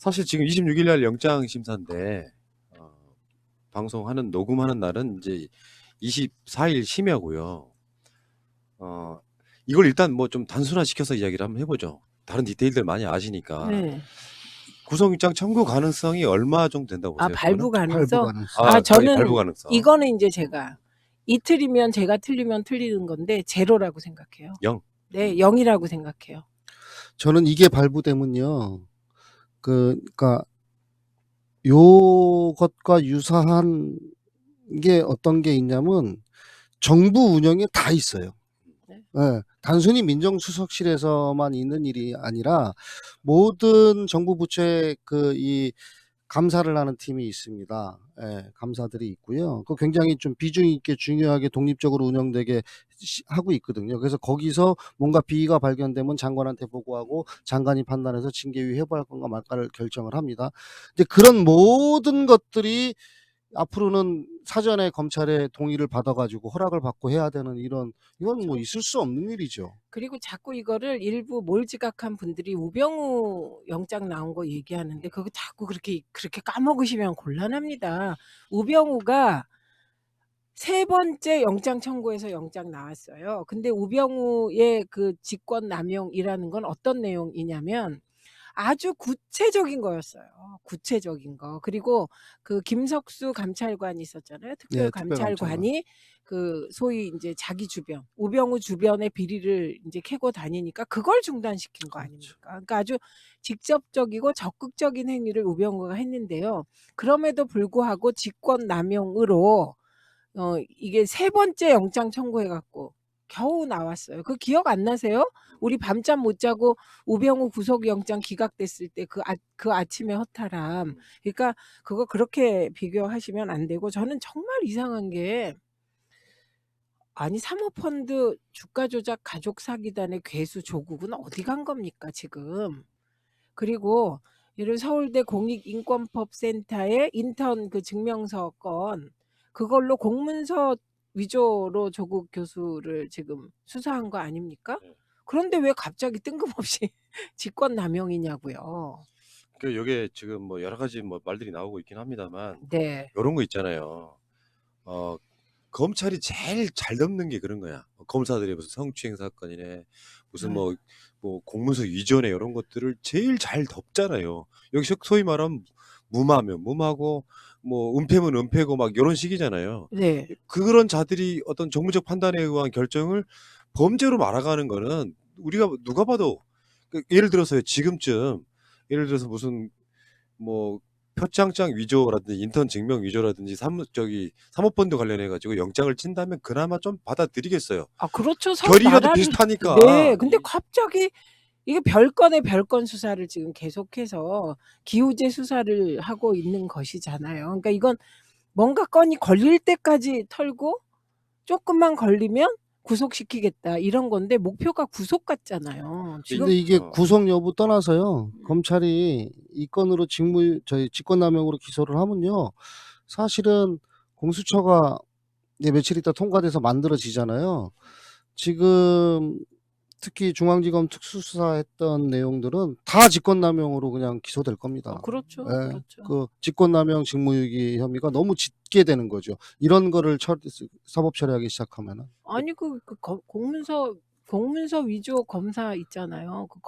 사실 지금 26일 날 영장 심사인데 어, 방송하는 녹음하는 날은 이제 24일 심야고요. 어, 이걸 일단 뭐 좀 단순화시켜서 이야기를 한번 해보죠. 다른 디테일들 많이 아시니까. 네. 구속영장 청구 가능성이 얼마 정도 된다고 아, 보세요? 발부 그거는? 발부 가능성? 가능성. 아, 거의 발부 저는 가능성. 이거는 이제 제가 이틀이면 제가 틀리면 틀리는 건데 제로라고 생각해요. 0. 네, 0이라고 생각해요. 저는 이게 발부되면요. 그러니까 요것과 유사한 게 어떤 게 있냐면 정부 운영에 다 있어요. 네. 예, 단순히 민정수석실에서만 있는 일이 아니라 모든 정부 부처에 이 감사를 하는 팀이 있습니다. 예, 감사들이 있고요. 그 굉장히 좀 비중 있게 중요하게 독립적으로 운영되게 하고 있거든요. 그래서 거기서 뭔가 비위가 발견되면 장관한테 보고하고 장관이 판단해서 징계위 회부할 건가 말까를 결정을 합니다. 근데 그런 모든 것들이 앞으로는 사전에 검찰의 동의를 받아가지고 허락을 받고 해야 되는 이건 뭐 그렇죠. 있을 수 없는 일이죠. 그리고 자꾸 이거를 일부 몰지각한 분들이 우병우 영장 나온 거 얘기하는데 그거 자꾸 그렇게 까먹으시면 곤란합니다. 우병우가 3번째 영장 청구에서 영장 나왔어요. 근데 우병우의 그 직권남용이라는 건 어떤 내용이냐면 아주 구체적인 거였어요. 구체적인 거. 그리고 그 김석수 감찰관이 있었잖아요. 특별 네, 특별감찰관. 감찰관이 그 소위 이제 자기 주변, 우병우 주변의 비리를 이제 캐고 다니니까 그걸 중단시킨 거 아닙니까? 그러니까 아주 직접적이고 적극적인 행위를 우병우가 했는데요. 그럼에도 불구하고 직권남용으로 이게 3번째 영장 청구해갖고 겨우 나왔어요. 그 기억 안 나세요? 우리 밤잠 못 자고 우병우 구속영장 기각됐을 때 그 아침에 허탈함. 그러니까 그거 그렇게 비교하시면 안 되고 저는 정말 이상한 게 아니 사모펀드 주가 조작 가족 사기단의 괴수 조국은 어디 간 겁니까 지금? 그리고 예를 서울대 공익인권법센터의 인턴 그 증명서 건 그걸로 공문서 위조로 조국 교수를 지금 수사한 거 아닙니까? 네. 그런데 왜 갑자기 뜬금없이 직권남용이냐고요. 그 요게 지금 뭐 여러 가지 뭐 말들이 나오고 있긴 합니다만 네. 요런 거 있잖아요. 검찰이 제일 잘 덮는 게 그런 거야. 검사들이 무슨 성추행 사건이네, 무슨 뭐 공문서 위조네 이런 것들을 제일 잘 덮잖아요. 여기 소위 말하면 무마면 무마고 뭐 은폐면 은폐고 막 이런 식이잖아요. 네. 그런 자들이 어떤 정무적 판단에 의한 결정을 범죄로 말아가는 거는 우리가 누가 봐도 예를 들어서요. 지금쯤 예를 들어서 무슨 뭐 표창장 위조라든지 인턴 증명 위조라든지 사모펀드 관련해 가지고 영장을 친다면 그나마 좀 받아들이겠어요. 아 그렇죠. 결이라도 나라를 비슷하니까. 네. 근데 갑자기 이게 별건의 별건 수사를 지금 계속해서 기우제 수사를 하고 있는 것이잖아요. 그러니까 이건 뭔가 건이 걸릴 때까지 털고 조금만 걸리면 구속시키겠다 이런 건데 목표가 구속 같잖아요. 지금 근데 이게 구속 여부 떠나서요. 검찰이 이 건으로 직권남용으로 기소를 하면요. 사실은 공수처가 이제 며칠 있다 통과돼서 만들어지잖아요. 지금 특히 중앙지검 특수수사했던 내용들은 다 직권남용으로 그냥 기소될 겁니다. 그렇죠. 예, 그렇죠. 그 직권남용 직무유기 혐의가 너무 짙게 되는 거죠. 이런 거를 사법 처리하기 시작하면은. 아니 공문서 위조 검사 있잖아요. 그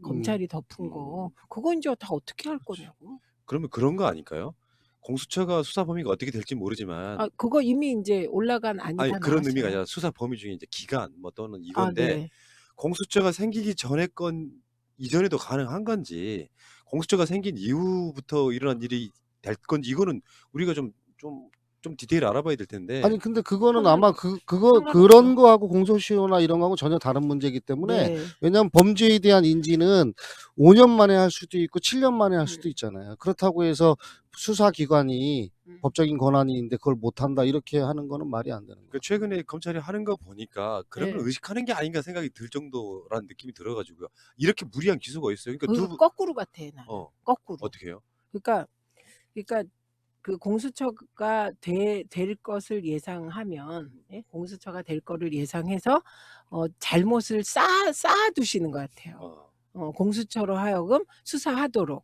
검찰이 덮은 거. 그거 이제 다 어떻게 할 거냐고. 그러면 그런 거 아닐까요? 공수처가 수사 범위가 어떻게 될지 모르지만 아 그거 이미 이제 올라간 안이 아니 다 그런 나왔어요. 의미가 아니라 수사 범위 중에 이제 기간 뭐 또는 아 이건데 네. 공수처가 생기기 전에 건 이전에도 가능한 건지 공수처가 생긴 이후부터 일어난 일이 될 건지 이거는 우리가 좀 디테일 알아봐야 될 텐데. 아니 근데 그거는 상관- 아마 그런 상관없죠. 거하고 공소시효나 이런 거하고 전혀 다른 문제이기 때문에 네. 왜냐하면 범죄에 대한 인지는 5년 만에 할 수도 있고 7년 만에 할 수도 있잖아요. 그렇다고 해서 수사기관이 법적인 권한이 있는데 그걸 못한다 이렇게 하는 거는 말이 안 되는 거예요. 최근에 검찰이 하는 거 보니까 그런 걸 네. 의식하는 게 아닌가 생각이 들 정도라는 느낌이 들어가지고요. 이렇게 무리한 기소가 있어요. 그러니까 거꾸로 같아 나는. 거꾸로. 어떻게 해요? 그러니까 그 공수처가 될 것을 예상하면 예? 공수처가 될 거를 예상해서 잘못을 쌓아두시는 것 같아요. 공수처로 하여금 수사하도록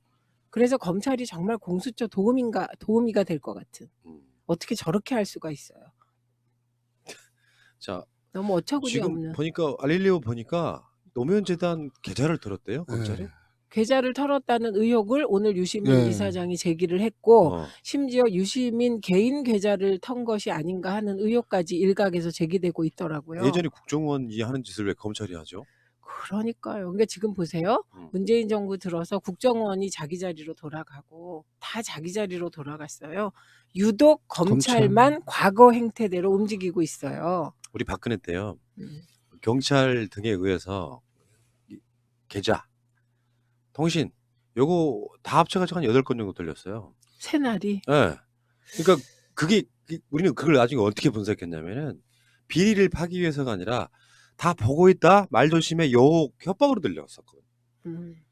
그래서 검찰이 정말 공수처 도우미가 될 것 같은. 음. 어떻게 저렇게 할 수가 있어요. 자, 너무 어처구니 지금 없는. 보니까 알릴리오 보니까 노무현 재단 계좌를 들었대요, 검찰이. 예. 계좌를 털었다는 의혹을 오늘 유시민 예. 이사장이 제기를 했고 어. 심지어 유시민 개인 계좌를 턴 것이 아닌가 하는 의혹까지 일각에서 제기되고 있더라고요. 예전에 국정원이 하는 짓을 왜 검찰이 하죠? 그러니까요. 그러니까 지금 보세요. 문재인 정부 들어서 국정원이 자기 자리로 돌아가고 다 자기 자리로 돌아갔어요. 유독 검찰만 과거 행태대로 움직이고 있어요. 우리 박근혜 때요. 음. 경찰 등에 의해서 계좌, 통신 요거 다 합쳐가지고 한 8건 정도 돌렸어요. 새날이. 예. 그러니까 우리는 그걸 나중에 어떻게 분석했냐면은 비리를 파기 위해서가 아니라 다 보고 있다, 말 조심해, 협박으로 들렸었거든.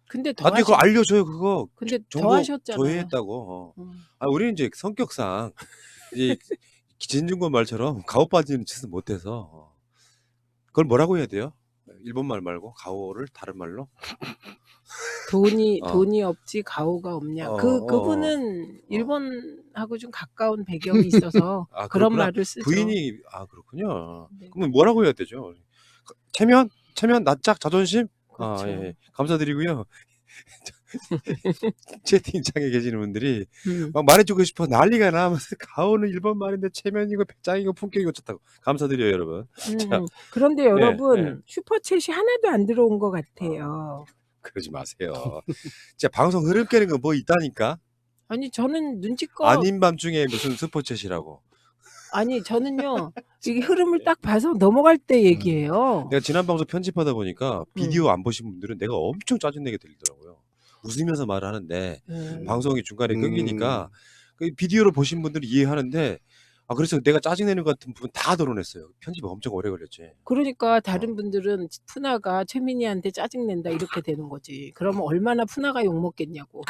근데 더 나중에 그거 알려줘요, 그거. 근데 더 정보 하셨잖아요. 조회했다고. 음. 우리는 이제 성격상 이제 진중권 말처럼 가오 빠지는 짓은 못해서 그걸 뭐라고 해야 돼요? 일본말 말고 가오를 다른 말로? 돈이 없지 가오가 없냐. 그분은 일본하고 좀 가까운 배경이 있어서 아, 그런 그렇구나. 말을 쓰죠. 부인이 그렇군요. 네. 그러면 뭐라고 해야 되죠? 체면 낯짝 자존심? 그렇죠. 예. 감사드리고요. 채팅창에 계시는 분들이 막 말해주고 싶어 난리가 나면서 가오는 일본 말인데 체면이고 배짱이고 품격이고 좋다고. 감사드려요, 여러분. 자, 그런데 네, 여러분 네. 슈퍼챗이 하나도 안 들어온 것 같아요. 그러지 마세요. 진짜 방송 흐름 깨는 거 뭐 있다니까. 아니 저는 눈치껏 아닌 밤중에 무슨 스포챗이라고. 아니 저는요 이게 흐름을 딱 봐서 넘어갈 때 얘기해요. 내가 지난 방송 편집하다 보니까 비디오 안 보신 분들은 내가 엄청 짜증내게 들리더라고요. 웃으면서 말을 하는데 방송이 중간에 끊기니까 그 비디오로 보신 분들은 이해하는데 그래서 내가 짜증내는 것 같은 부분 다 드러냈어요. 편집이 엄청 오래 걸렸지. 그러니까 다른 분들은 푸나가 최민희한테 짜증낸다 이렇게 되는 거지. 그러면 얼마나 푸나가 욕먹겠냐고.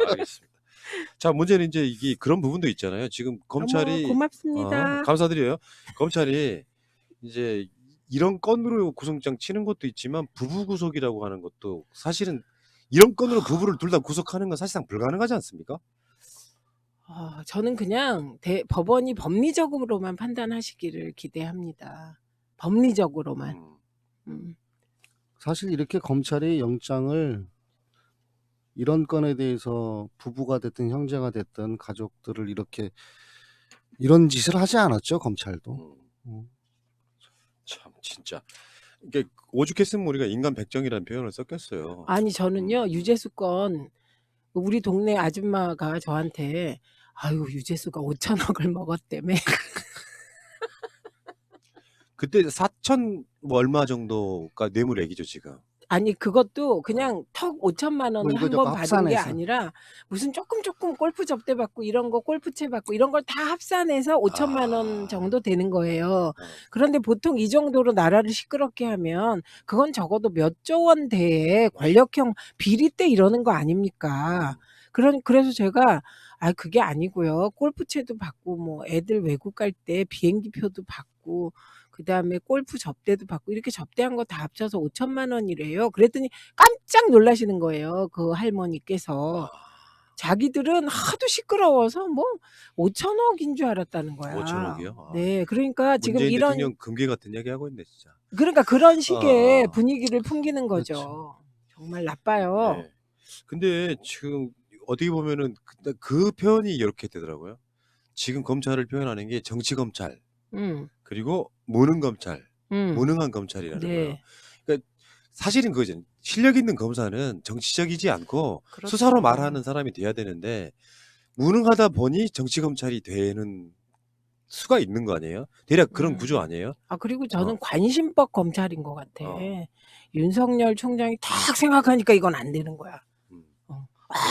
알겠습니다. 자, 문제는 이제 이게 그런 부분도 있잖아요. 지금 검찰이 고맙습니다. 감사드려요. 검찰이 이제 이런 건으로 구속장 치는 것도 있지만 부부 구속이라고 하는 것도 사실은 이런 건으로 부부를 둘 다 구속하는 건 사실상 불가능하지 않습니까? 저는 그냥 법원이 법리적으로만 판단하시기를 기대합니다. 법리적으로만. 사실 이렇게 검찰이 영장을 이런 건에 대해서 부부가 됐든 형제가 됐든 가족들을 이렇게 이런 짓을 하지 않았죠, 검찰도. 참 진짜 이게 오죽했으면 우리가 인간 백정이라는 표현을 썼겠어요. 아니 저는요 유재수 건 우리 동네 아줌마가 저한테 아유 유재수가 5천억을 먹었다며. 그때 4천 뭐 얼마 정도가 뇌물액이죠 지금. 아니 그것도 그냥 턱 5천만 원을 한 번 받은 게 아니라 무슨 조금 골프 접대 받고 이런 거 골프채 받고 이런 걸 다 합산해서 5천만 원 정도 되는 거예요. 그런데 보통 이 정도로 나라를 시끄럽게 하면 그건 적어도 몇 조 원 대의 권력형 비리 때 이러는 거 아닙니까? 그래서 제가 그게 아니고요. 골프채도 받고 뭐 애들 외국 갈 때 비행기표도 받고 그다음에 골프 접대도 받고 이렇게 접대한 거 다 합쳐서 5천만 원이래요. 그랬더니 깜짝 놀라시는 거예요. 그 할머니께서. 자기들은 하도 시끄러워서 뭐 5천억인 줄 알았다는 거야. 5천억이요? 네, 그러니까 지금 문재인 이런 대통령 금괴 같은 얘기 하고 있네 진짜. 그러니까 그런 식의 분위기를 풍기는 거죠. 그렇죠. 정말 나빠요. 네. 근데 지금 어떻게 보면은 그 표현이 이렇게 되더라고요. 지금 검찰을 표현하는 게 정치 검찰 그리고 무능 검찰, 무능한 검찰이라는 거예요. 그러니까 사실은 그거죠. 실력 있는 검사는 정치적이지 않고 그렇죠. 수사로 말하는 사람이 돼야 되는데 무능하다 보니 정치 검찰이 되는 수가 있는 거 아니에요? 대략 그런 구조 아니에요? 그리고 저는 관심법 검찰인 것 같아. 윤석열 총장이 딱 생각하니까 이건 안 되는 거야.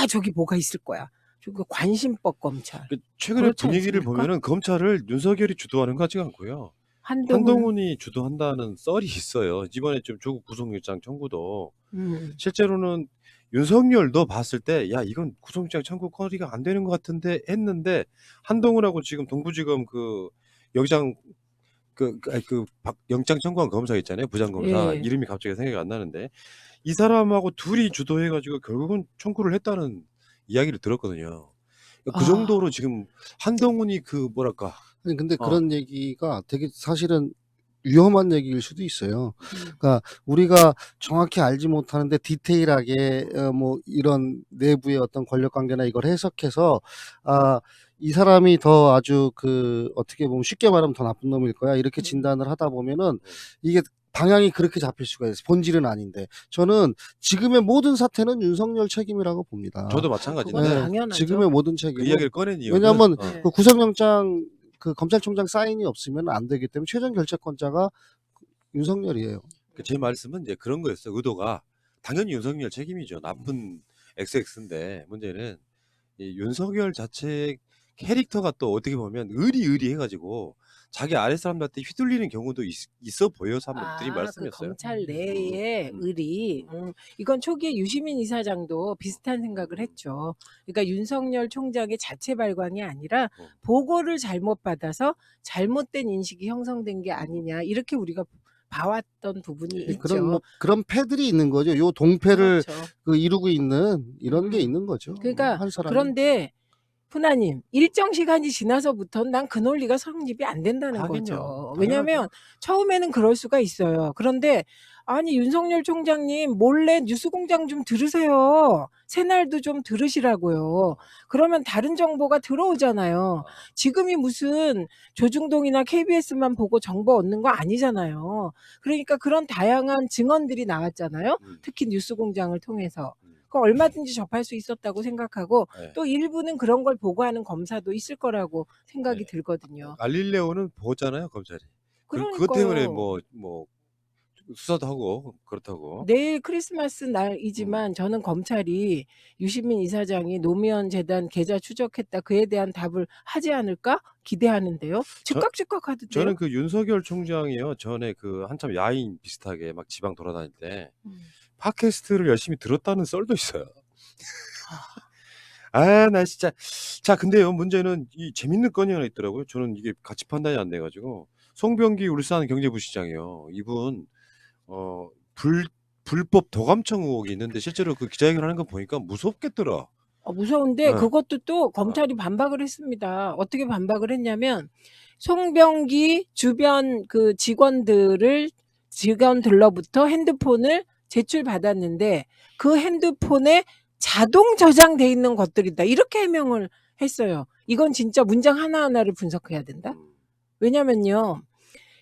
저기 뭐가 있을 거야. 저기 관심법 검찰. 최근에 분위기를 보면은 검찰을 윤석열이 주도하는 것 같지가 않고요. 한동훈이 주도한다는 썰이 있어요. 이번에 좀 조국 구속영장 청구도 실제로는 윤석열도 봤을 때 야 이건 구속영장 청구 거리가 안 되는 것 같은데 했는데 한동훈하고 지금 동부지검 그 영장 영장 청구한 검사 있잖아요. 부장검사. 예. 이름이 갑자기 생각이 안 나는데 이 사람하고 둘이 주도해가지고 결국은 청구를 했다는 이야기를 들었거든요. 그 아. 정도로 지금 한동훈이 뭐랄까. 아니 근데 그런 얘기가 되게 사실은 위험한 얘기일 수도 있어요. 그러니까 우리가 정확히 알지 못하는데 디테일하게 뭐 이런 내부의 어떤 권력 관계나 이걸 해석해서 이 사람이 더 아주 어떻게 보면 쉽게 말하면 더 나쁜 놈일 거야 이렇게 진단을 하다 보면은 이게 방향이 그렇게 잡힐 수가 있어요. 본질은 아닌데 저는 지금의 모든 사태는 윤석열 책임이라고 봅니다. 저도 그건 마찬가지인데 당연하죠. 지금의 모든 그 책임은 이야기를 꺼낸 이유는 왜냐하면 네. 그 구속영장 검찰총장 사인이 없으면 안 되기 때문에 최종 결재권자가 윤석열이에요. 제 말씀은 이제 그런 거였어요. 의도가 당연히 윤석열 책임이죠. 나쁜 XX인데 문제는 이 윤석열 자체 캐릭터가 또 어떻게 보면 의리해가지고 자기 아랫 사람들한테 휘둘리는 경우도 있어 보여서 한번 드린 그 말씀이었어요. 검찰 내의 음. 의리. 이건 초기에 유시민 이사장도 비슷한 생각을 했죠. 그러니까 윤석열 총장의 자체 발광이 아니라 보고를 잘못 받아서 잘못된 인식이 형성된 게 아니냐 이렇게 우리가 봐왔던 부분이 있죠. 그런 패들이 있는 거죠. 요 동패를 그렇죠. 이루고 있는 이런 게 있는 거죠. 그러니까 한 사람이. 그런데 푸나님 일정 시간이 지나서부터는 난 그 논리가 성립이 안 된다는 하긴요. 거죠. 왜냐하면 처음에는 그럴 수가 있어요. 그런데 아니 윤석열 총장님 몰래 뉴스공장 좀 들으세요. 새날도 좀 들으시라고요. 그러면 다른 정보가 들어오잖아요. 지금이 무슨 조중동이나 KBS만 보고 정보 얻는 거 아니잖아요. 그러니까 그런 다양한 증언들이 나왔잖아요. 특히 뉴스공장을 통해서. 얼마든지 접할 수 있었다고 생각하고 네. 또 일부는 그런 걸 보고하는 검사도 있을 거라고 생각이 네. 들거든요. 갈릴레오는 보잖아요, 검찰이. 그것 때문에 뭐 수사도 하고 그렇다고. 내일 크리스마스 날이지만 저는 검찰이 유시민 이사장이 노무현 재단 계좌 추적했다 그에 대한 답을 하지 않을까 기대하는데요. 즉각 하던데요. 저는 그 윤석열 총장이요. 전에 한참 야인 비슷하게 막 지방 돌아다닐 때 팟캐스트를 열심히 들었다는 썰도 있어요. 나 진짜. 자, 근데요, 문제는 이 재밌는 건이 하나 있더라고요. 저는 이게 가치 판단이 안 돼가지고. 송병기 울산 경제부시장이요. 이분, 불법 도감청 의혹이 있는데 실제로 그 기자회견 하는 거 보니까 무섭겠더라. 무서운데 그것도 또 검찰이 반박을 했습니다. 어떻게 반박을 했냐면 송병기 주변 직원들로부터 핸드폰을 제출받았는데 그 핸드폰에 자동 저장돼 있는 것들이다. 이렇게 해명을 했어요. 이건 진짜 문장 하나하나를 분석해야 된다. 왜냐면요.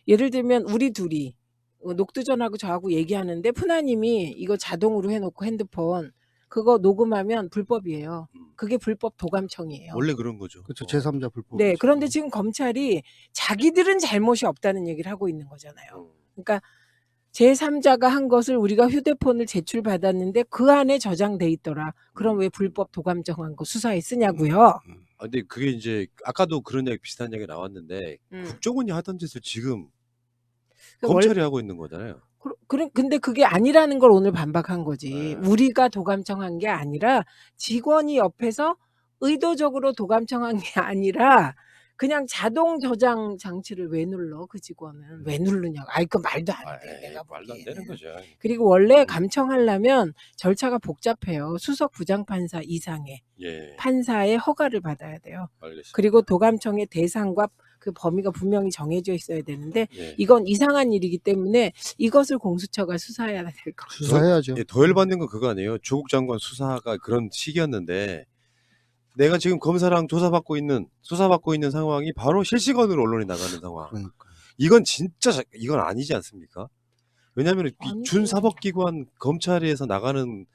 예를 들면 우리 둘이 녹두전하고 저하고 얘기하는데 푸나님이 이거 자동으로 해놓고 핸드폰 그거 녹음하면 불법이에요. 그게 불법 도감청이에요. 원래 그런 거죠. 그렇죠. 제3자 불법. 네. 그런데 지금 검찰이 자기들은 잘못이 없다는 얘기를 하고 있는 거잖아요. 그러니까 제3자가 한 것을 우리가 휴대폰을 제출받았는데 그 안에 저장돼 있더라. 그럼 왜 불법 도감청한 거 수사에 쓰냐고요. 근데 그게 이제 아까도 그런 이야기 비슷한 이야기 나왔는데 국정원이 하던 짓을 지금 검찰이 하고 있는 거잖아요. 근데 그게 아니라는 걸 오늘 반박한 거지. 네. 우리가 도감청한 게 아니라 직원이 옆에서 의도적으로 도감청한 게 아니라 그냥 자동 저장 장치를 왜 눌러? 그 직원은 왜 누르냐고. 그 말도 안 돼. 내가 말도 안 보기에는. 되는 거죠. 그리고 원래 감청하려면 절차가 복잡해요. 수석 부장판사 이상의 판사의 허가를 받아야 돼요. 알겠습니다. 그리고 도감청의 대상과 그 범위가 분명히 정해져 있어야 되는데 이건 이상한 일이기 때문에 이것을 공수처가 수사해야 될 것 같아요. 수사해야죠. 더 열받는 건 그거 아니에요. 조국 장관 수사가 그런 시기였는데 내가 지금 검사랑 수사받고 있는 상황이 바로 실시간으로 언론에 나가는 상황. 그러니까. 이건 아니지 않습니까? 왜냐하면 이 준사법기관 검찰에서 나가는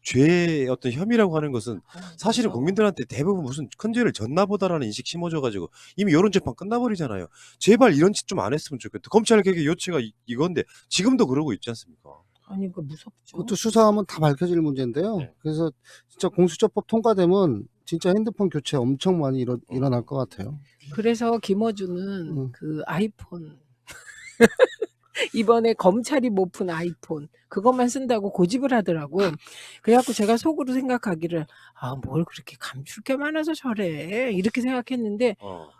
죄의 어떤 혐의라고 하는 것은 사실은 국민들한테 대부분 무슨 큰 죄를 졌나 보다라는 인식 심어져가지고 이미 여론 재판 끝나버리잖아요. 제발 이런 짓 좀 안 했으면 좋겠다. 검찰 개혁의 요체가 이건데 지금도 그러고 있지 않습니까? 아니 그 무섭죠. 그것도 수사하면 다 밝혀질 문제인데요. 네. 그래서 진짜 공수처법 통과되면 진짜 핸드폰 교체 엄청 많이 일어날 것 같아요. 그래서 김어준은 그 아이폰 이번에 검찰이 못 푼 아이폰 그것만 쓴다고 고집을 하더라고요. 그래갖고 제가 속으로 생각하기를 뭘 그렇게 감출 게 많아서 저래 이렇게 생각했는데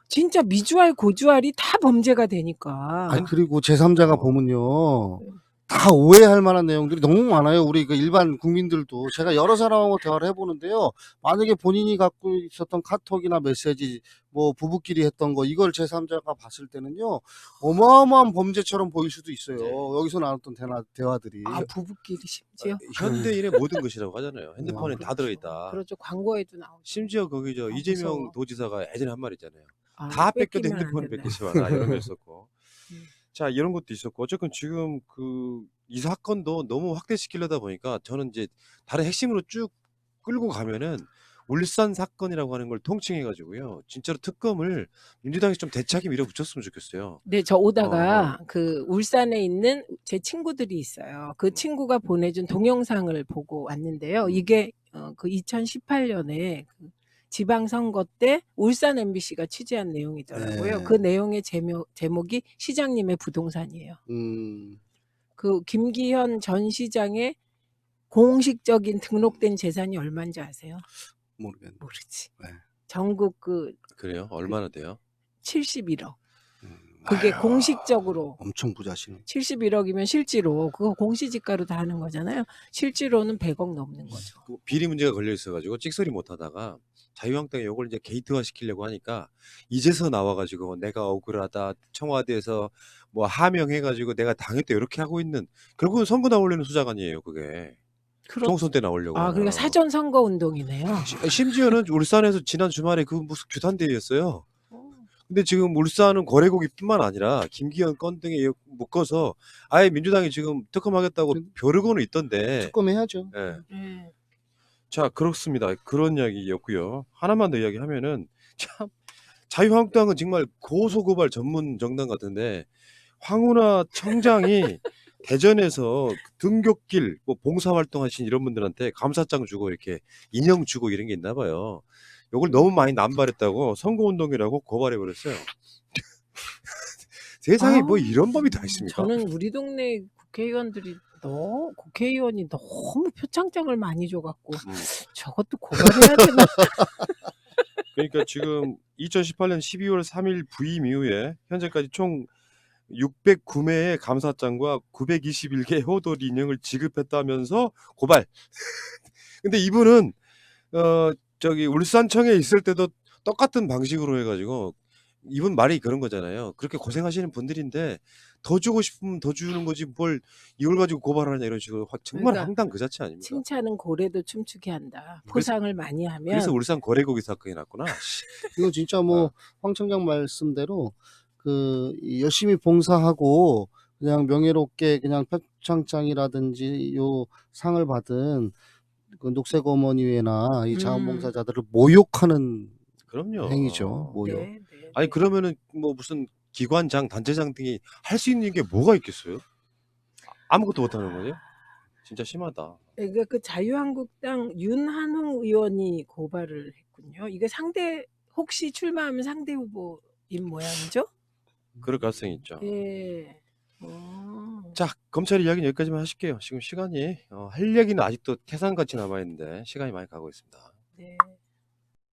진짜 미주알 고주알이 다 범죄가 되니까. 아니 그리고 제3자가 어. 보면요. 다 오해할 만한 내용들이 너무 많아요. 우리 그 일반 국민들도 제가 여러 사람하고 대화를 해보는데요. 만약에 본인이 갖고 있었던 카톡이나 메시지, 뭐 부부끼리 했던 거 이걸 제3자가 봤을 때는요, 어마어마한 범죄처럼 보일 수도 있어요. 네. 여기서 나눴던 대화들이. 부부끼리 심지어. 현대인의 모든 것이라고 하잖아요. 핸드폰에 다 그렇죠. 들어있다. 그렇죠. 광고에도 나오죠. 심지어 거기 저 이재명 무서워. 도지사가 예전에 한 말 있잖아요. 다 뺏겨도 뺏기면 안 핸드폰 된다. 뺏기지 마라 이런 거 있었고. 음. 자 이런 것도 있었고 어쨌건 지금 이 사건도 너무 확대시키려다 보니까 저는 이제 다른 핵심으로 쭉 끌고 가면은 울산 사건이라고 하는 걸 통칭해 가지고요. 진짜로 특검을 민주당이 좀 대차게 밀어붙였으면 좋겠어요. 네, 저 오다가 그 울산에 있는 제 친구들이 있어요. 그 친구가 보내준 동영상을 보고 왔는데요. 이게 그 2018년에 그 지방선거 때 울산 MBC가 취재한 내용이더라고요. 네. 그 내용의 제목이 시장님의 부동산이에요. 그 김기현 전 시장의 공식적인 등록된 재산이 얼마인지 아세요? 모르겠네. 모르지. 네. 전국 그래요? 얼마나 돼요? 71억. 그게 공식적으로 엄청 부자시네. 71억이면 실제로 그거 공시지가로 다 하는 거잖아요. 실제로는 100억 넘는 거죠. 그 비리 문제가 걸려 있어가지고 찍소리 못하다가 자유한국당이 이걸 이제 게이트화 시키려고 하니까 이제서 나와가지고 내가 억울하다 청와대에서 뭐 하명해가지고 내가 당했다 이렇게 하고 있는 결국은 선거 나오려는 수작 아니에요 그게. 총선 때 나오려고. 그러니까 사전 선거 운동이네요. 심지어는 울산에서 지난 주말에 그 무슨 규탄대회였어요. 근데 지금 울산은 거래고기뿐만 아니라 김기현 건 등에 묶어서 아예 민주당이 지금 특검하겠다고 벼르고는 있던데. 특검해야죠. 예. 자 그렇습니다. 그런 이야기였고요. 하나만 더 이야기하면은 참 자유한국당은 정말 고소고발 전문 정당 같은데 황운하 청장이 대전에서 등굣길 뭐 봉사활동하신 이런 분들한테 감사장 주고 이렇게 인형 주고 이런 게 있나 봐요. 요걸 너무 많이 남발했다고 선거운동이라고 고발해버렸어요. 세상에 뭐 이런 법이 다 있습니까? 저는 우리 동네 국회의원이 너무 표창장을 많이 줘갖고 저것도 고발해야 되나? 그러니까 지금 2018년 12월 3일 부임 이후에 현재까지 총 609매의 감사장과 921개 효돌 인형을 지급했다면서 고발. 근데 이분은 저기 울산청에 있을 때도 똑같은 방식으로 해가지고 이분 말이 그런 거잖아요. 그렇게 고생하시는 분들인데 더 주고 싶으면 더 주는 거지 뭘 이걸 가지고 고발하냐 이런 식으로 정말 그러니까 황당 그 자체 아닙니까? 칭찬은 고래도 춤추게 한다. 포상을 많이 하면. 그래서 울산 거래고기 사건이 났구나. 이거 진짜 뭐 황 청장 말씀대로 그 열심히 봉사하고 그냥 명예롭게 그냥 표창장이라든지 요 상을 받은 그 녹색 어머니회나 이 자원봉사자들을 모욕하는 그럼요. 행위죠. 모욕. 네. 아니 그러면은 뭐 무슨 기관장, 단체장 등이 할 수 있는 게 뭐가 있겠어요? 아무것도 못하는 거죠? 진짜 심하다. 그러니까 그 자유한국당 윤한홍 의원이 고발을 했군요. 이게 혹시 출마하면 상대 후보인 모양이죠? 그럴 가능성이 있죠. 예. 자, 검찰 이야기는 여기까지만 하실게요. 지금 시간이 할 얘기는 아직도 태산같이 남아있는데 시간이 많이 가고 있습니다. 네.